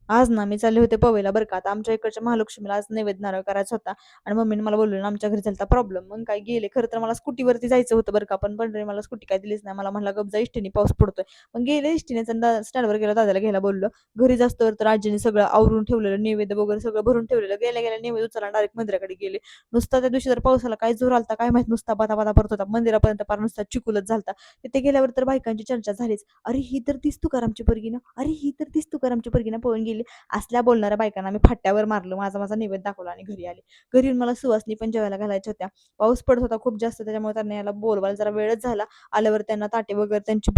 आज ना मी चालले होते पवईला बरं का. आता आमच्या इकडच्या महालक्ष्मीला आज नैवेद्य नारळ करायचा होता आणि मम्मीने मला बोलवलं आणि आमच्या घरी झालता प्रॉब्लेम. मग काय गेले. खरं तर मला स्कूटीवरती जायचं होतं बरं का, पण पंढरी मला स्कूटी काय दिलीच नाही. मला म्हणला गप जा इष्टीने पाऊस पडतोय. मग गेले इष्टीने स्टँडवर गेलो दादाला घ्यायला बोललो. घरी जास्तवर तर आजीने सगळं आवरून ठेवलेलं, नैवेद्य वगैरे सगळं भरून ठेवलेलं. गेल्या गेल्या नैवेद्य उचलला डायरेक्ट मंदिराकडे गेले. नुसता त्या दिवशी तर पावसाला काय जोर आलता काय माहित, नुसता बाता बाता पडत होता. मंदिरापर्यंत पार नुसता चिखलच झालता. तिथे गेल्यावर तर बायकांची चर्चा झालीच. अरे ही तर तीच तुकारामची पोरगी ना, अरे ही तर तीच तुकारामची पोरगी ना, पळून गेली. असल्या बोलणाऱ्या बायकांना मी फाट्यावर मारलं. माझा माझा नैवेद्य दाखवला आणि घरी आले. घरी येऊन मला सुवासनी पण जेवायला घालायच्या होत्या. पाऊस पडत होता खूप जास्त, त्याच्यामुळे त्यांना याला बोलवायला जरा वेळच झाला. आल्यावर त्यांना ताटे वगैरे त्यांची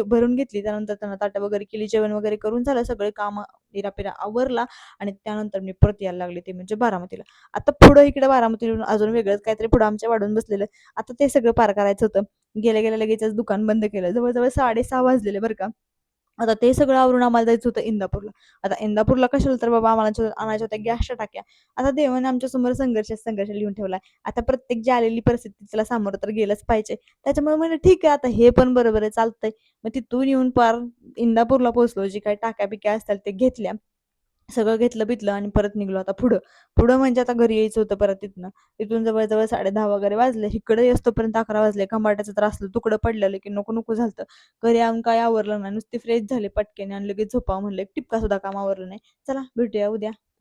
भरून घेतली. त्यानंतर त्यांना ताटं वगैरे केली. जेवण वगैरे करून झालं. सगळे काम इरापिरा आवरला आणि त्यानंतर मी परत यायला लागले, ते म्हणजे बारामतीला. आता पुढं इकडे बारामतीवरून अजून वेगळंच काहीतरी पुढं आमच्या वाढून बसलेलं. आता ते सगळं पार करायचं होतं. गेल्या गेल्या लगेचच दुकान बंद केलं. जवळ-जवळ 6:30 वाजलेले बरं का. आता ते सगळं आवरून आम्हाला जायचं होतं इंदापूरला. आता इंदापूरला कशाला तर बाबा आम्हाला आणायच्या होत्या गॅसच्या टाक्या. आता देवाने आमच्या समोर संघर्ष लिहून ठेवलाय. आता प्रत्येक जी आलेली परिस्थिती तिला सामोरं तर गेलंच पाहिजे. त्याच्यामुळे म्हणलं ठीक आहे, आता हे पण बरोबर आहे, चालतंय. मग तिथून येऊन पार इंदापूरला पोहोचलो. जी काही टाक्या-बिक्या असतात ते घेतल्या. सगळं घेतलं-बितलं आणि परत निघलो आता पुढं. पुढं म्हणजे आता घरी यायचं होतं परत तिथनं. तिथून जवळ-जवळ 10:30 वगैरे वाजले. इकडे येईस्तोपर्यंत 11 वाजले. खंबाट्याचं तर असलं तुकडं पडलेलं की नको नको झालतं. घरी येऊन काय आवरलं नाही. नुसती फ्रेश झाले पटकन आणि लगेच झोपावं म्हणलं. एक टिपका सुद्धा काम आवरलं नाही. चला भेटूया उद्या.